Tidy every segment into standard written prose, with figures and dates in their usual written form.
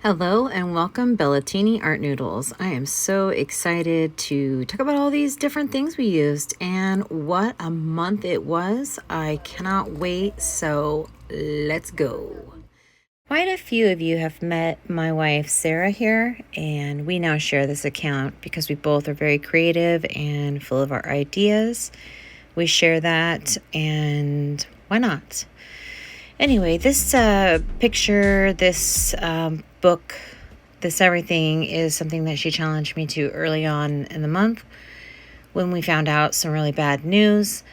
Hello and welcome, Bellatini Art Noodles. I am so excited to talk about all these different things we used and what a month it was. I cannot wait, so let's go. Quite a few of you have met my wife Sarah here, and we now share this account because we both are very creative and full of our ideas. We share that, and why not? Anyway, this picture, this book, this everything is something that she challenged me to early on in the month when we found out some really bad news,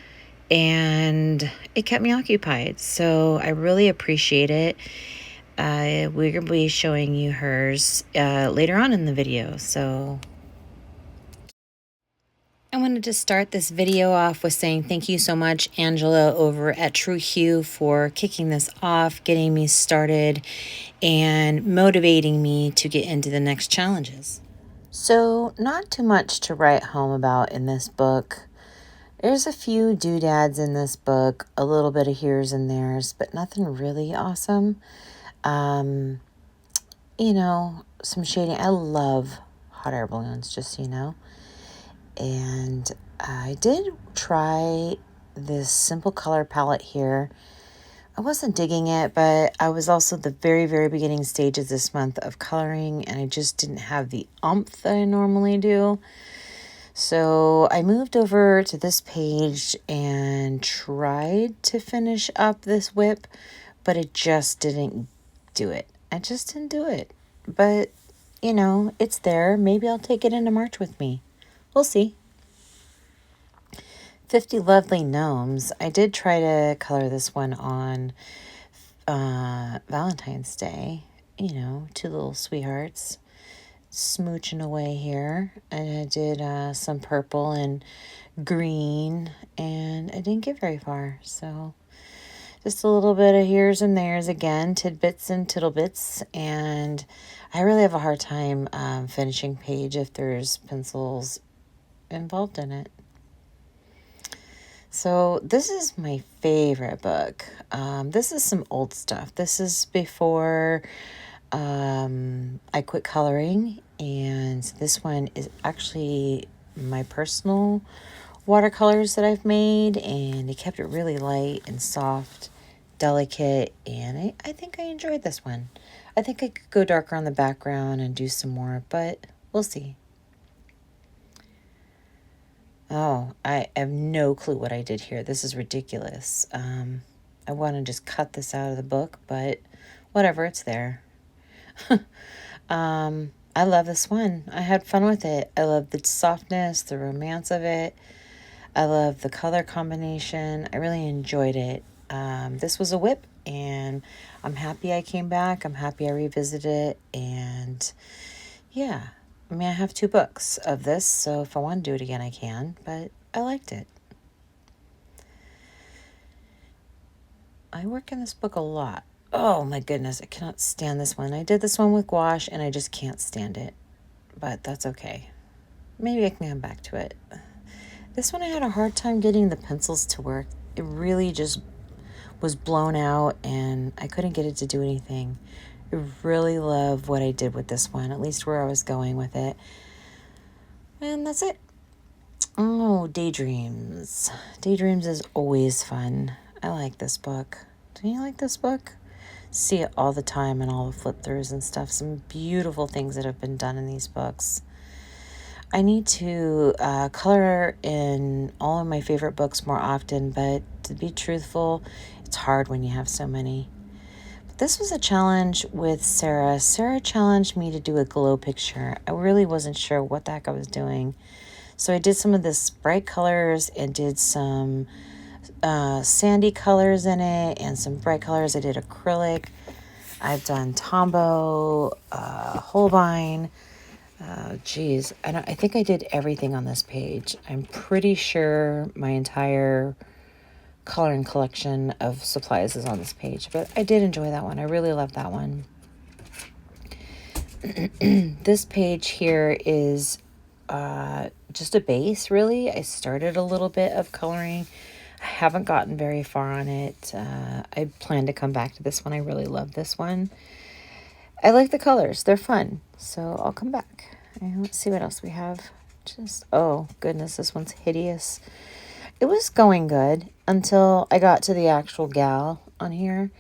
and it kept me occupied. So I really appreciate it. We're going to be showing you hers later on in the video. So I wanted to start this video off with saying thank you so much, Angela, over at True Hue, for kicking this off, getting me started, and motivating me to get into the next challenges. So, not too much to write home about in this book. There's a few doodads in this book, a little bit of here's and there's, but nothing really awesome. Some shading. I love hot air balloons, just so you know. And I did try this simple color palette here. I wasn't digging it, but I was also at the very, very beginning stages this month of coloring, and I just didn't have the oomph that I normally do. So I moved over to this page and tried to finish up this whip, but it just didn't do it. I just didn't do it. But, it's there. Maybe I'll take it into March with me. We'll see. 50 Lovely Gnomes. I did try to color this one on Valentine's Day. Two little sweethearts smooching away here. And I did some purple and green, and I didn't get very far. So just a little bit of here's and there's again, tidbits and tittlebits. And I really have a hard time finishing page if there's pencils involved in it. So this is my favorite book. This is some old stuff. This is before I quit coloring, and this one is actually my personal watercolors that I've made, and it kept it really light and soft, delicate, and I think I enjoyed this one. I think I could go darker on the background and do some more, but we'll see. Oh, I have no clue what I did here. This is ridiculous. I want to just cut this out of the book, but whatever, it's there. I love this one. I had fun with it. I love the softness, the romance of it. I love the color combination. I really enjoyed it. This was a whip, and I'm happy I came back. I'm happy I revisited it, and yeah. I mean, I have 2 books of this, so if I want to do it again, I can, but I liked it. I work in this book a lot. Oh my goodness, I cannot stand this one. I did this one with gouache, and I just can't stand it, but that's okay. Maybe I can come back to it. This one I had a hard time getting the pencils to work. It really just was blown out, and I couldn't get it to do anything. I really love what I did with this one, at least where I was going with it. And that's it. Oh, Daydreams. Daydreams is always fun. I like this book. Do you like this book? See it all the time in all the flip throughs and stuff. Some beautiful things that have been done in these books. I need to color in all of my favorite books more often, but to be truthful, it's hard when you have so many. This was a challenge with Sarah. Sarah challenged me to do a glow picture. I really wasn't sure what the heck I was doing. So I did some of this bright colors and did some sandy colors in it and some bright colors. I did acrylic. I've done Tombow, Holbein. I think I did everything on this page. I'm pretty sure my entire coloring collection of supplies is on this page, but I did enjoy that one. I really love that one. This page here is just a base, really. I started a little bit of coloring. I haven't gotten very far on it. I plan to come back to this one. I really love this one. I like the colors. They're fun. So I'll come back. And let's see what else we have. Oh goodness, this one's hideous. It was going good until I got to the actual gal on here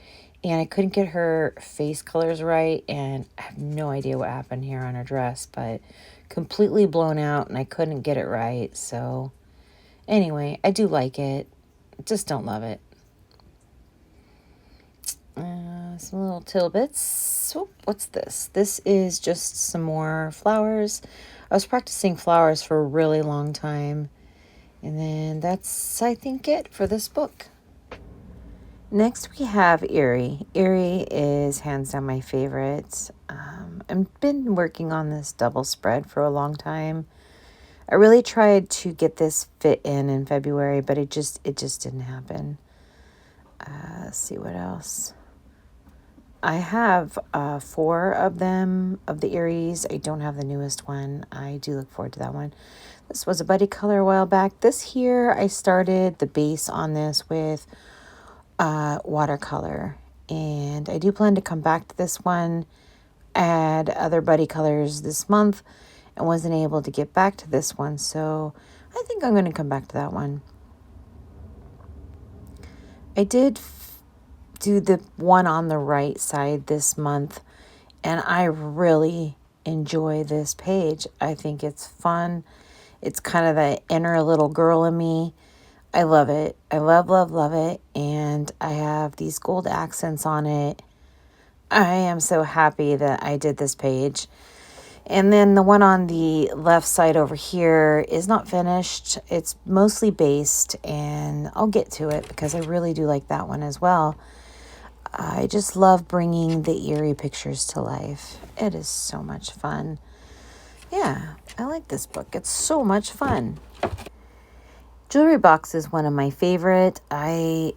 and I couldn't get her face colors right, and I have no idea what happened here on her dress, but completely blown out and I couldn't get it right. So anyway, I do like it. Just don't love it. Some little tilbits. Oh, what's this? This is just some more flowers. I was practicing flowers for a really long time. And then that's, I think, it for this book. Next we have Erie. Erie is hands down my favorite. I've been working on this double spread for a long time. I really tried to get this fit in February, but it just didn't happen. Let's see what else. I have 4 of them, of the Aries. I don't have the newest one. I do look forward to that one. This was a buddy color a while back. This here, I started the base on this with watercolor. And I do plan to come back to this one, add other buddy colors this month, and wasn't able to get back to this one. So I think I'm going to come back to that one. I did do the one on the right side this month, and I really enjoy this page. I think it's fun. It's kind of the inner little girl in me. I love it. I love, love, love it. And I have these gold accents on it. I am so happy that I did this page. And then the one on the left side over here is not finished. It's mostly based, and I'll get to it because I really do like that one as well. I just love bringing the Erie pictures to life. It is so much fun. Yeah, I like this book. It's so much fun. Jewelry box is one of my favorite. I'm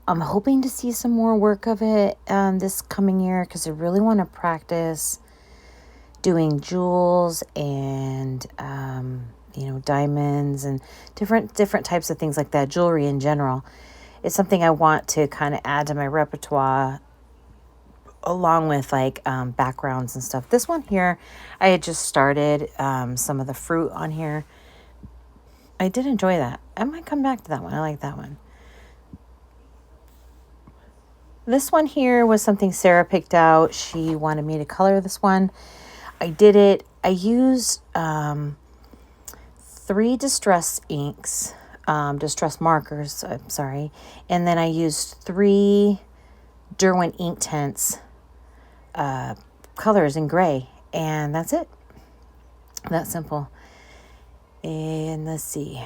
hoping to see some more work of it this coming year because I really want to practice doing jewels and diamonds and different types of things like that. Jewelry in general. It's something I want to kind of add to my repertoire along with like backgrounds and stuff. This one here, I had just started some of the fruit on here. I did enjoy that. I might come back to that one. I like that one. This one here was something Sarah picked out. She wanted me to color this one. I did it. I used 3 distress inks, distress markers, I'm sorry. And then I used 3 Derwent Inktense colors in gray. And that's it. That simple. And let's see.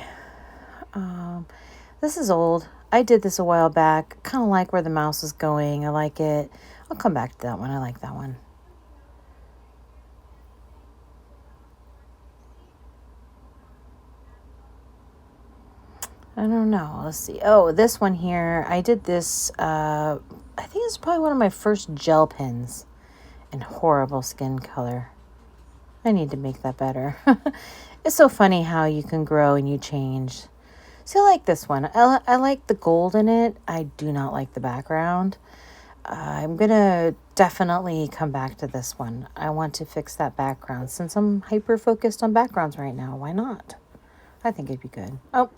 This is old. I did this a while back. Kind of like where the mouse is going. I like it. I'll come back to that one. I like that one. I don't know. Let's see. Oh, this one here. I did this. I think it's probably one of my first gel pens in horrible skin color. I need to make that better. It's so funny how you can grow and you change. So I like this one. I like the gold in it. I do not like the background. I'm going to definitely come back to this one. I want to fix that background since I'm hyper focused on backgrounds right now. Why not? I think it'd be good. Oh,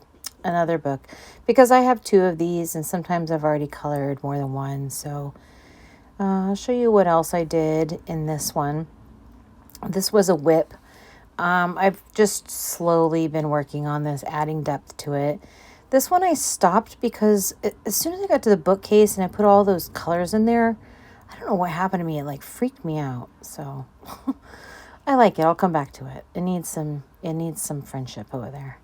another book. Because I have 2 of these and sometimes I've already colored more than one. So I'll show you what else I did in this one. This was a whip. I've just slowly been working on this, adding depth to it. This one I stopped because as soon as I got to the bookcase and I put all those colors in there, I don't know what happened to me. It like freaked me out. So I like it. I'll come back to it. It needs some friendship over there.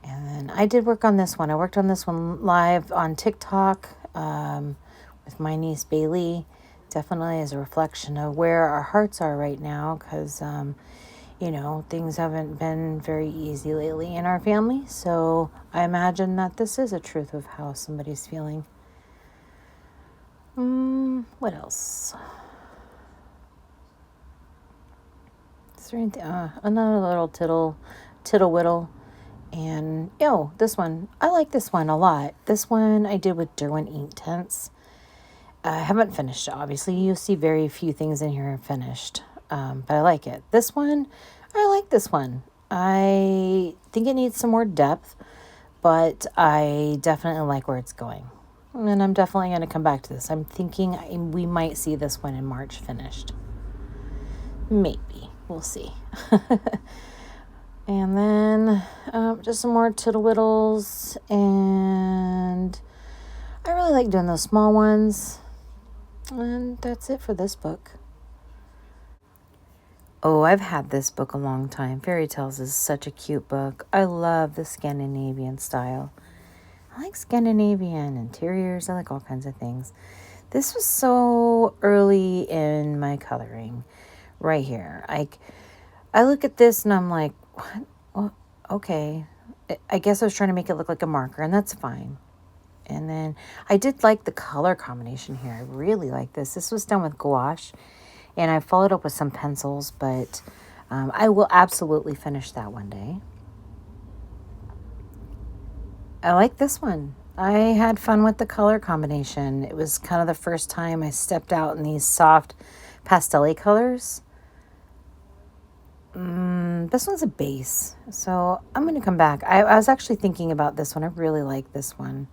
And then I did work on this one. I worked on this one live on TikTok with my niece Bailey. Definitely as a reflection of where our hearts are right now because things haven't been very easy lately in our family. So I imagine that this is a truth of how somebody's feeling. What else? Is there anything? Another little tittle whittle. And, this one. I like this one a lot. This one I did with Derwent Inktense. I haven't finished it. Obviously, you see very few things in here finished, but I like it. This one, I like this one. I think it needs some more depth, but I definitely like where it's going. And I'm definitely going to come back to this. I'm thinking we might see this one in March finished. Maybe. We'll see. And then just some more Tiddlewiddles. And I really like doing those small ones. And that's it for this book. Oh, I've had this book a long time. Fairy Tales is such a cute book. I love the Scandinavian style. I like Scandinavian interiors. I like all kinds of things. This was so early in my coloring right here. I look at this and I'm like, what? Well, okay. I guess I was trying to make it look like a marker, and that's fine. And then I did like the color combination here. I really like this. This was done with gouache, and I followed up with some pencils, but I will absolutely finish that one day. I like this one. I had fun with the color combination. It was kind of the first time I stepped out in these soft pastel colors. This one's a base, so I'm going to come back. I was actually thinking about this one. I really like this one.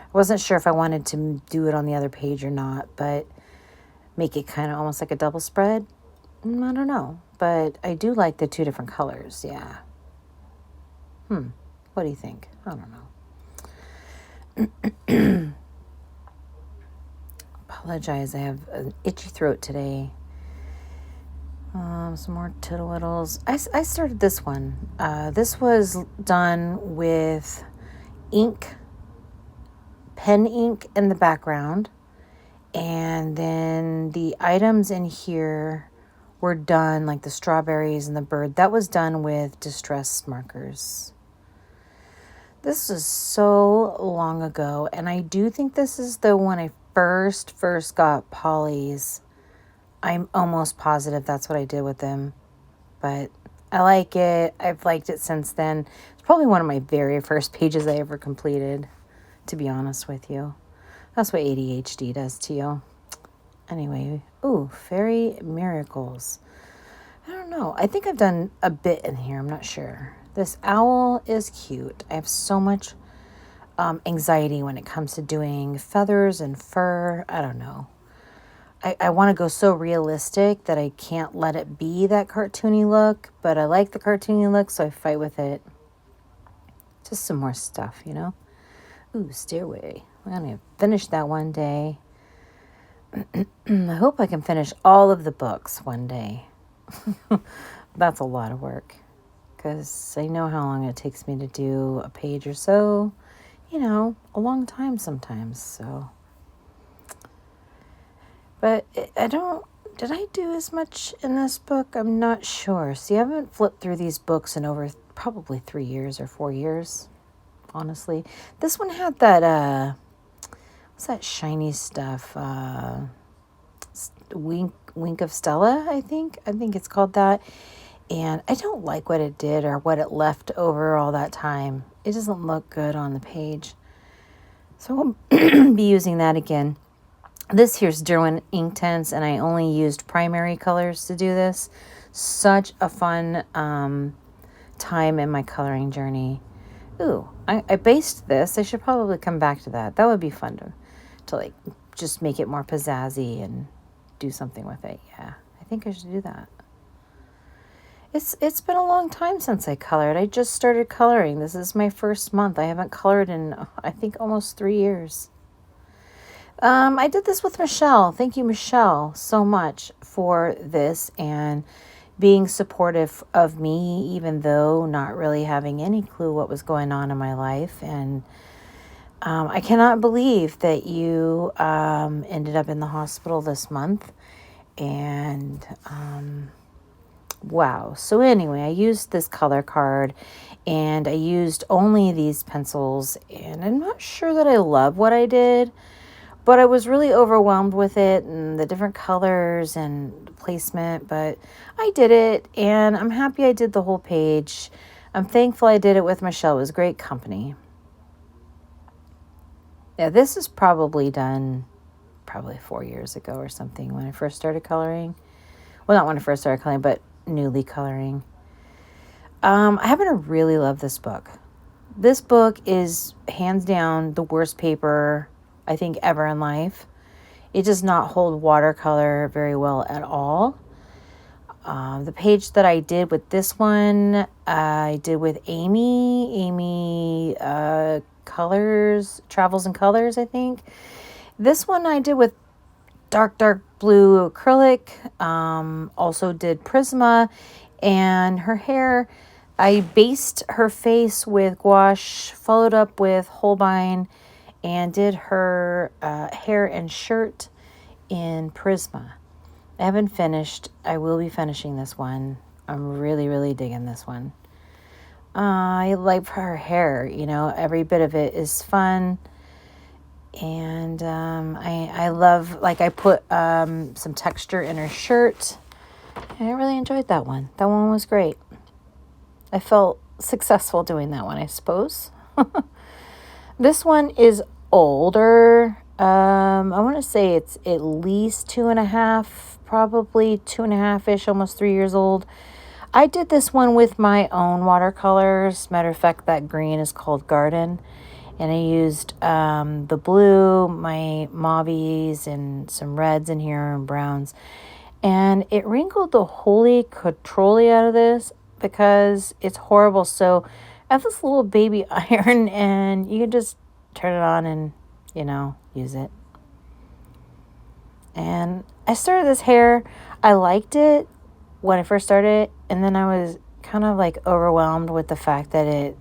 I wasn't sure if I wanted to do it on the other page or not, but make it kind of almost like a double spread. I don't know, but I do like the two different colors, yeah. What do you think? I don't know. Apologize, I have an itchy throat today. Some more Tiddlewiddles. I started this one. This was done with pen ink in the background. And then the items in here were done, like the strawberries and the bird. That was done with distress markers. This is so long ago. And I do think this is the one I first got Polly's. I'm almost positive that's what I did with them. But I like it. I've liked it since then. It's probably one of my very first pages I ever completed, to be honest with you. That's what ADHD does to you. Anyway, ooh, Fairy Miracles. I don't know. I think I've done a bit in here. I'm not sure. This owl is cute. I have so much anxiety when it comes to doing feathers and fur. I don't know. I want to go so realistic that I can't let it be that cartoony look, but I like the cartoony look, so I fight with it. Just some more stuff, you know? Ooh, Stairway. I'm going to finish that one day. I hope I can finish all of the books one day. That's a lot of work, because I know how long it takes me to do a page or so. You know, a long time sometimes, so... But did I do as much in this book? I'm not sure. See, I haven't flipped through these books in over probably 3 years or 4 years, honestly. This one had that, what's that shiny stuff? Wink of Stella, I think. I think it's called that. And I don't like what it did or what it left over all that time. It doesn't look good on the page. So I'll be using that again. This here's Derwent Inktense, and I only used primary colors to do this. Such a fun time in my coloring journey. Ooh, I based this. I should probably come back to that. That would be fun to like just make it more pizzazzy and do something with it. Yeah, I think I should do that. It's been a long time since I colored. I just started coloring. This is my first month. I haven't colored in, I think, almost 3 years. I did this with Michelle. Thank you, Michelle, so much for this and being supportive of me, even though not really having any clue what was going on in my life. And I cannot believe that you ended up in the hospital this month. And wow. So anyway, I used this color card and I used only these pencils. And I'm not sure that I love what I did. But I was really overwhelmed with it and the different colors and placement. But I did it, and I'm happy I did the whole page. I'm thankful I did it with Michelle. It was great company. Yeah, this is probably done probably 4 years ago or something when I first started coloring. Well, not when I first started coloring, but newly coloring. I happen to really love this book. This book is hands down the worst paper I think ever in life. It does not hold watercolor very well at all. The page that I did with this one, I did with Amy Colors, Travels and Colors, I think. This one I did with dark blue acrylic, also did Prisma, and her hair, I based her face with gouache, followed up with Holbein, and did her hair and shirt in Prisma. I haven't finished. I will be finishing this one. I'm really, really digging this one. I like her hair, every bit of it is fun. And I love, like, I put some texture in her shirt. And I really enjoyed that one. That one was great. I felt successful doing that one, I suppose. This one is older. I want to say it's at least 2.5, probably 2.5-ish, almost 3 years old. I did this one with my own watercolors. Matter of fact, that green is called Garden. And I used the blue, my mauves, and some reds in here and browns. And it wrinkled the holy catroli out of this because it's horrible. So I have this little baby iron, and you can just turn it on and, use it. And I started this hair. I liked it when I first started, and then I was kind of like overwhelmed with the fact that it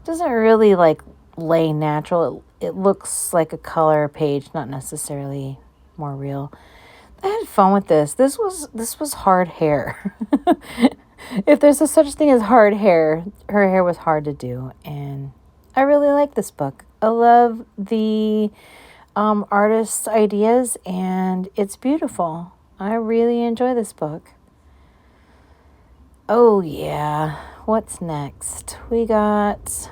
doesn't really like lay natural. It looks like a color page, not necessarily more real. I had fun with this. This was hard hair. If there's a such thing as hard hair, her hair was hard to do, and I really like this book. I love the artist's ideas, and it's beautiful. I really enjoy this book. Oh yeah, what's next? We got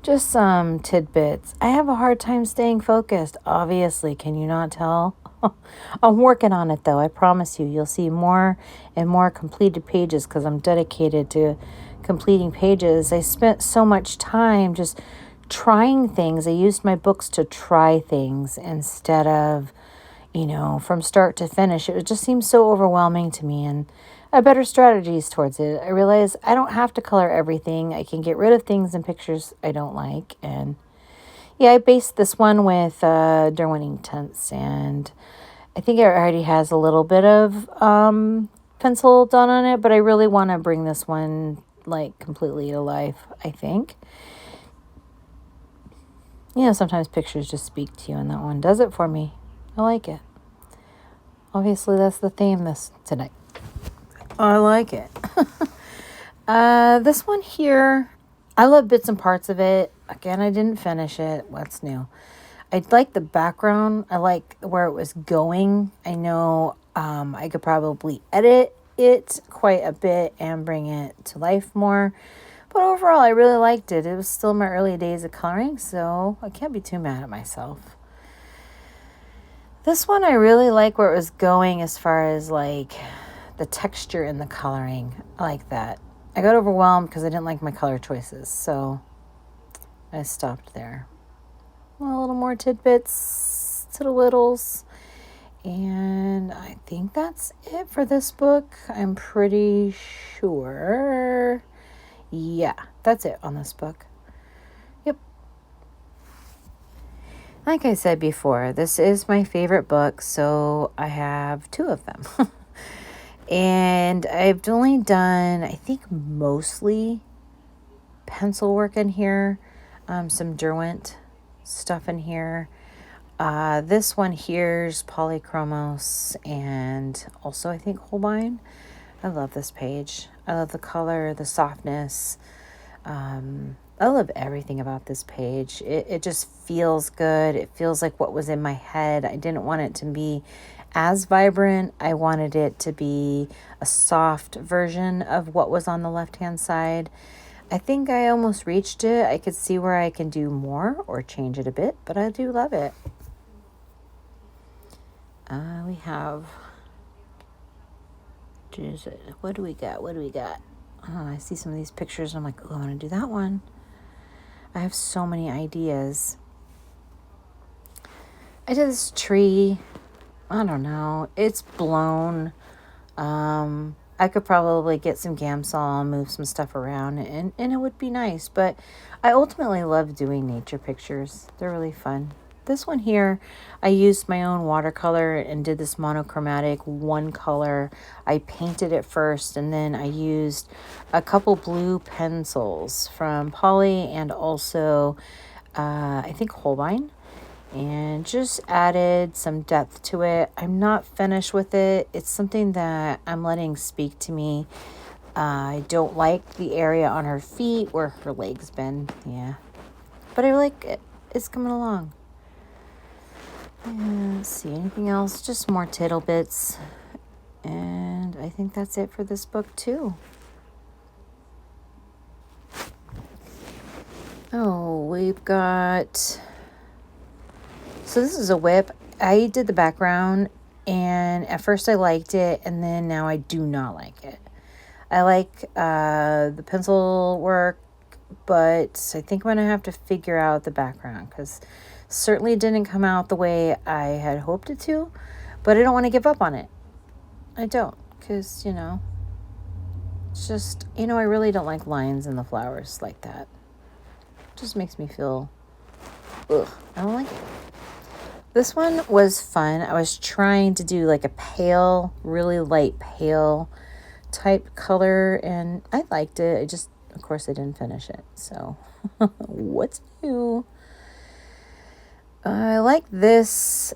just some tidbits. I have a hard time staying focused, obviously. Can you not tell? I'm working on it, though. I promise you. You'll see more and more completed pages because I'm dedicated to completing pages. I spent so much time just trying things. I used my books to try things instead of, from start to finish. It just seems so overwhelming to me, and I have better strategies towards it. I realize I don't have to color everything. I can get rid of things and pictures I don't like. And yeah, I based this one with Derwent Inktense, and I think it already has a little bit of pencil done on it, but I really want to bring this one like completely to life, I think. Sometimes pictures just speak to you, and that one does it for me. I like it. Obviously, that's the theme tonight. I like it. This one here, I love bits and parts of it. Again, I didn't finish it. What's new? I like the background. I like where it was going. I know I could probably edit it quite a bit and bring it to life more. But overall, I really liked it. It was still my early days of coloring, so I can't be too mad at myself. This one, I really like where it was going as far as like the texture in the coloring. I like that. I got overwhelmed because I didn't like my color choices, so I stopped there. A little more tidbits, tiddle-widdles, and I think that's it for this book. I'm pretty sure. Yeah, that's it on this book. Yep. Like I said before, this is my favorite book, so I have 2 of them. And I've only done, I think, mostly pencil work in here, some Derwent stuff in here. This one here's Polychromos, and also I think Holbein. I love this page. I love the color, the softness. I love everything about this page. It just feels good. It feels like what was in my head. I didn't want it to be as vibrant. I wanted it to be a soft version of what was on the left-hand side. I think I almost reached it. I could see where I can do more or change it a bit, but I do love it. We have... What do we got? What do we got? Oh, I see some of these pictures and I'm like, oh, I want to do that one. I have so many ideas. I did this tree. I don't know. It's blown. I could probably get some Gamsol, move some stuff around, and it would be nice. But I ultimately love doing nature pictures. They're really fun. This one here, I used my own watercolor and did this monochromatic one color. I painted it first, and then I used a couple blue pencils from Poly and also, I think, Holbein, and just added some depth to it. I'm not finished with it. It's something that I'm letting speak to me. I don't like the area on her feet where her legs been. Yeah. But I like it. It's coming along. Let's see, anything else? Just more tittle bits. And I think that's it for this book too. Oh, we've got... So this is a whip. I did the background, and at first I liked it, and then now I do not like it. I like the pencil work, but I think I'm going to have to figure out the background, because certainly didn't come out the way I had hoped it to, but I don't want to give up on it. I don't, because, it's just, I really don't like lines in the flowers like that. It just makes me feel, ugh, I don't like it. This one was fun. I was trying to do like a pale, really light pale type color, and I liked it. I just, of course, I didn't finish it. So, what's new? I like this.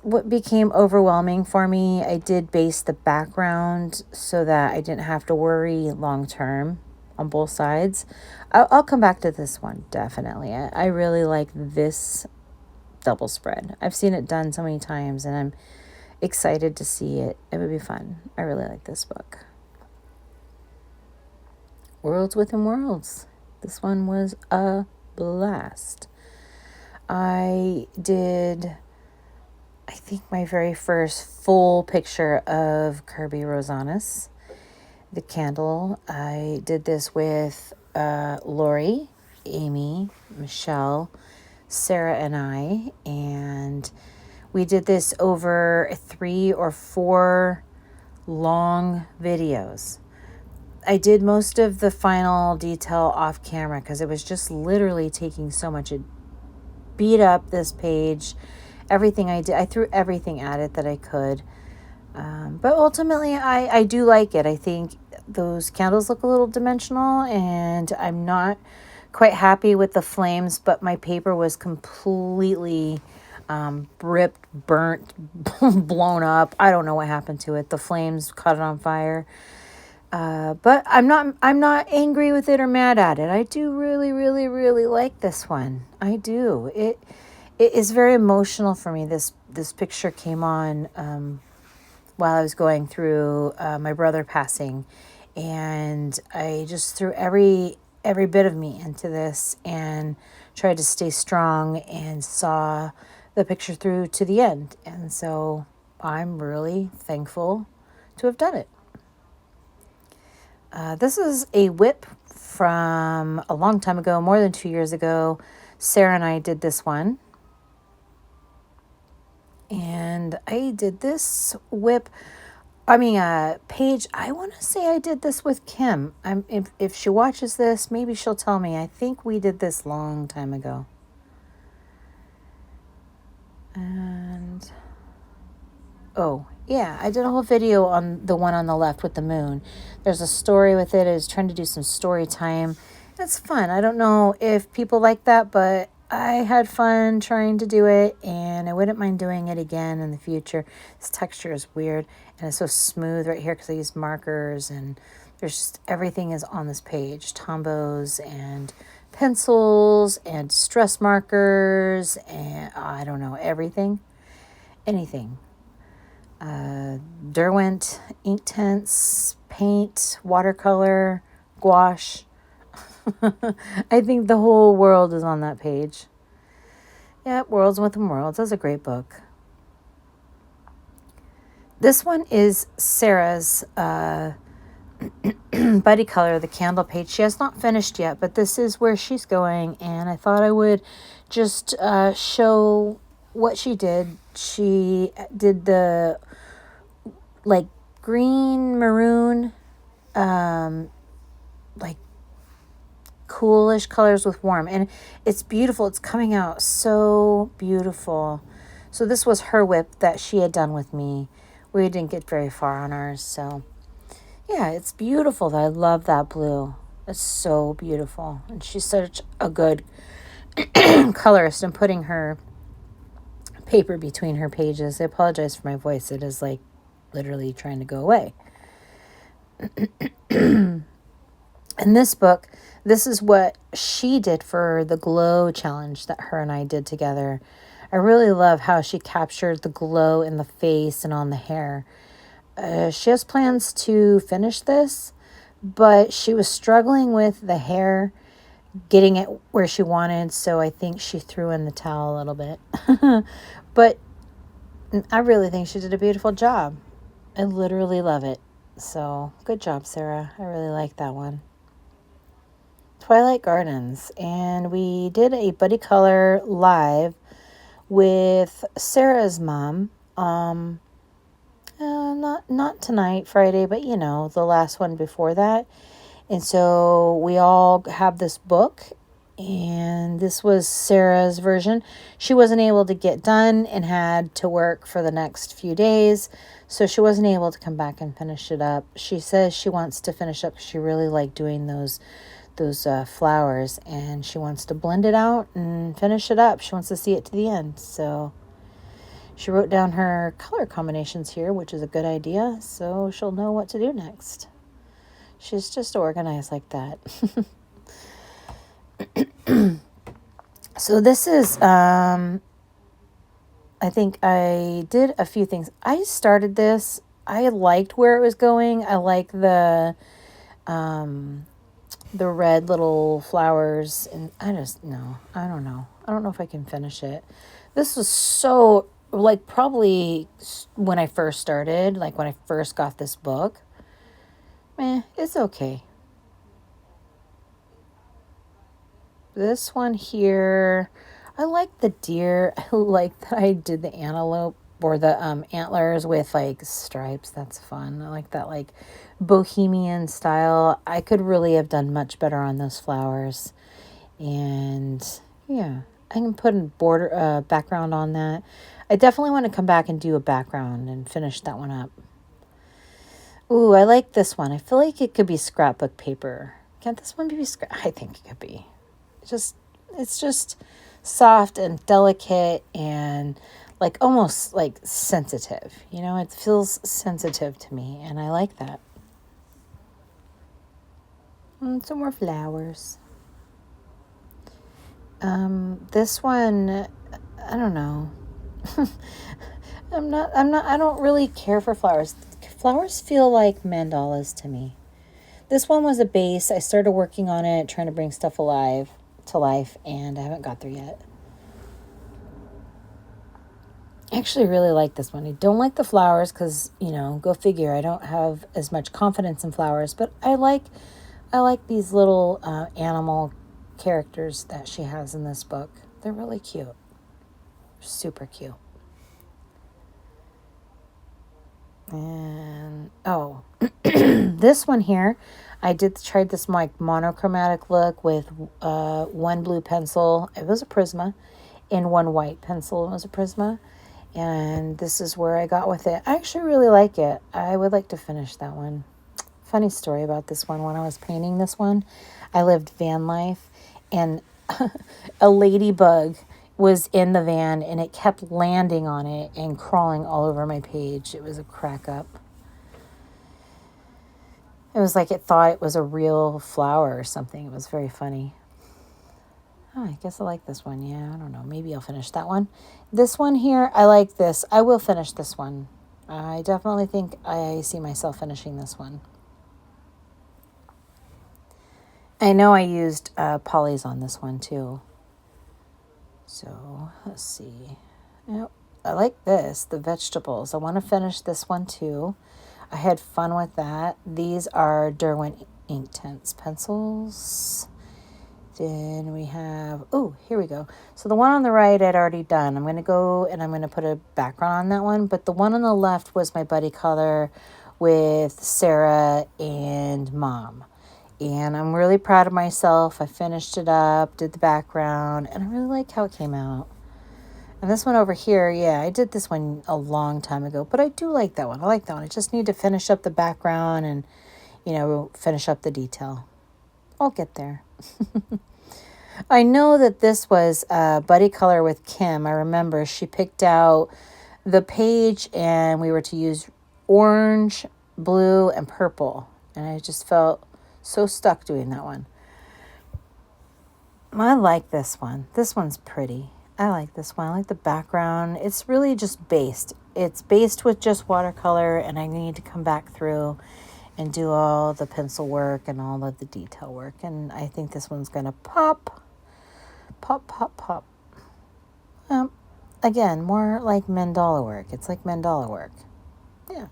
What became overwhelming for me, I did base the background so that I didn't have to worry long term on both sides. I'll come back to this one, definitely. I really like this double spread. I've seen it done so many times, and I'm excited to see it. It would be fun. I really like this book. Worlds Within Worlds. This one was a blast. I did, I think, my very first full picture of Kirby Rosanis, the candle. I did this with Lori, Amy, Michelle, Sarah, and I, and we did this over 3 or 4 long videos. I did most of the final detail off camera because it was just literally taking so much. It beat up this page. Everything I did, I threw everything at it that I could. But ultimately, I do like it. I think those candles look a little dimensional, and I'm not quite happy with the flames, but my paper was completely ripped, burnt, blown up. I don't know what happened to it. The flames caught it on fire. But I'm not angry with it or mad at it. I do really, really, really like this one. I do. It is very emotional for me. This picture came on while I was going through my brother passing, and I just threw every bit of me into this and tried to stay strong and saw the picture through to the end. And so I'm really thankful to have done it. This is a whip from a long time ago, more than 2 years ago. Sarah and I did this one. And I did this whip, page. I want to say I did this with Kim. If she watches this, maybe she'll tell me. I think we did this long time ago. And, oh, yeah, I did a whole video on the one on the left with the moon. There's a story with it. I was trying to do some story time. It's fun. I don't know if people like that, but I had fun trying to do it, and I wouldn't mind doing it again in the future. This texture is weird, and it's so smooth right here because I use markers, and there's just everything is on this page. Tombos and pencils and stress markers and I don't know, everything. Anything. Derwent, ink tints, paint, watercolor, gouache. I think the whole world is on that page. Yeah, Worlds Within Worlds. That's a great book. This one is Sarah's Buddy Color, the candle page. She has not finished yet, but this is where she's going, and I thought I would just show what she did. She did the like green, maroon, like coolish colors with warm, and it's beautiful. It's coming out so beautiful. So this was her whip that she had done with me. We didn't get very far on ours, so yeah, it's beautiful. I love that blue. It's so beautiful. And she's such a good colorist in putting her paper between her pages. I apologize for my voice. It is like literally trying to go away. In this book, this is what she did for the glow challenge that her and I did together. I really love how she captured the glow in the face and on the hair. She has plans to finish this, but she was struggling with the hair, getting it where she wanted, so I think she threw in the towel a little bit. But I really think she did a beautiful job. I literally love it. So, good job, Sarah. I really like that one. Twilight Gardens, and we did a buddy color live with Sarah's mom. Not tonight, Friday, but the last one before that. And so we all have this book, and this was Sarah's version. She wasn't able to get done and had to work for the next few days, so she wasn't able to come back and finish it up. She says she wants to finish up. She really liked doing those flowers, and she wants to blend it out and finish it up. She wants to see it to the end, so she wrote down her color combinations here, which is a good idea, so she'll know what to do next. She's just organized like that. So this is, I think I did a few things. I started this. I liked where it was going. I like the red little flowers, and I don't know. I don't know if I can finish it. This was so, probably when I first started, when I first got this book. It's okay. This one here, I like the deer. I like that I did the antelope or the antlers with stripes. That's fun. I like that bohemian style. I could really have done much better on those flowers. And yeah, I can put a border background on that. I definitely want to come back and do a background and finish that one up. Ooh, I like this one. I feel like it could be scrapbook paper. Can't this one be I think it could be. It's just soft and delicate and almost sensitive. It feels sensitive to me, and I like that. Some more flowers. This one, I don't know. I don't really care for flowers. Flowers feel like mandalas to me. This one was a base. I started working on it, trying to bring stuff to life, and I haven't got there yet. I actually really like this one. I don't like the flowers because, go figure, I don't have as much confidence in flowers, but I like these little animal characters that she has in this book. They're really cute. Super cute. And this one here, I tried this monochromatic look with one blue pencil. It was a Prisma, and one white pencil. It was a Prisma, and this is where I got with it. I actually really like it. I would like to finish that one. Funny story about this one. When I was painting this one, I lived van life, and a ladybug was in the van, and it kept landing on it and crawling all over my page. It was a crack up. It was like it thought it was a real flower or something. It was very funny. Oh, I guess I like this one. Yeah, I don't know. Maybe I'll finish that one. This one here, I like this. I will finish this one. I definitely think I see myself finishing this one. I know I used polys on this one too. So let's see. Yep. I like this, the vegetables. I want to finish this one too. I had fun with that. These are Derwent Inktense pencils. Then we have, oh, here we go. So the one on the right I'd already done. I'm going to go and I'm going to put a background on that one. But the one on the left was my buddy color with Sarah and Mom. And I'm really proud of myself. I finished it up, did the background, and I really like how it came out. And this one over here, yeah, I did this one a long time ago, but I do like that one. I like that one. I just need to finish up the background and, finish up the detail. I'll get there. I know that this was Buddy Color with Kim. I remember she picked out the page and we were to use orange, blue, and purple. And I just felt so stuck doing that one. I like this one. This one's pretty. I like this one. I like the background. It's really just based. It's based with just watercolor, and I need to come back through and do all the pencil work and all of the detail work. And I think this one's going to pop. Pop, pop, pop. Again, more like mandala work. It's like mandala work. Yeah.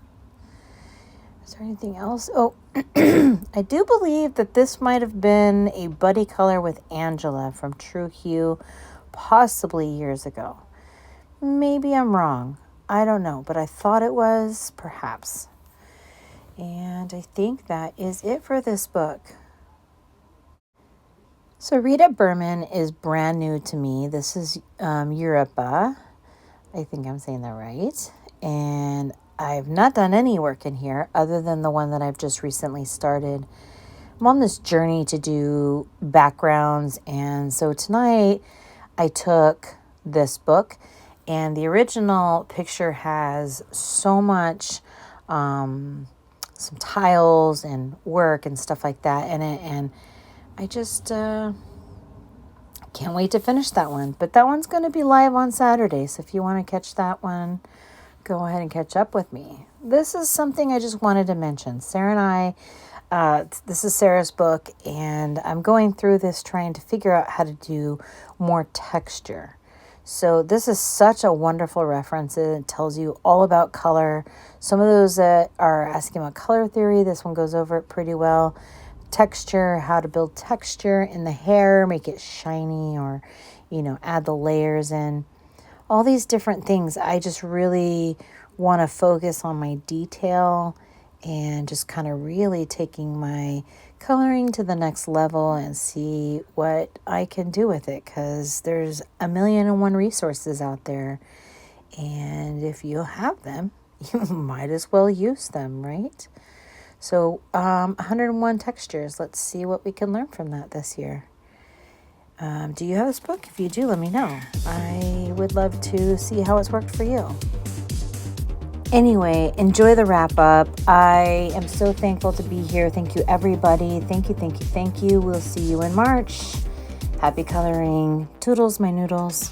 Is there anything else? Oh, I do believe that this might have been a buddy color with Angela from True Hue, possibly years ago. Maybe I'm wrong. I don't know, but I thought it was, perhaps. And I think that is it for this book. So Rita Berman is brand new to me. This is Europa. I think I'm saying that right. And I've not done any work in here other than the one that I've just recently started. I'm on this journey to do backgrounds, and so tonight I took this book, and the original picture has so much, some tiles and work and stuff like that in it, and I just can't wait to finish that one. But that one's going to be live on Saturday, so if you want to catch that one, go ahead and catch up with me. This is something I just wanted to mention. Sarah and I, this is Sarah's book, and I'm going through this trying to figure out how to do more texture. So this is such a wonderful reference. It tells you all about color. Some of those that are asking about color theory, this one goes over it pretty well. Texture, how to build texture in the hair, make it shiny, or, add the layers in. All these different things. I just really want to focus on my detail and just kind of really taking my coloring to the next level and see what I can do with it, because there's 1,000,001 resources out there, and if you have them, you might as well use them, right? So 101 textures. Let's see what we can learn from that this year. Do you have this book? If you do, let me know. I would love to see how it's worked for you. Anyway, enjoy the wrap up. I am so thankful to be here. Thank you, everybody. Thank you, thank you, thank you. We'll see you in March. Happy coloring. Toodles, my noodles.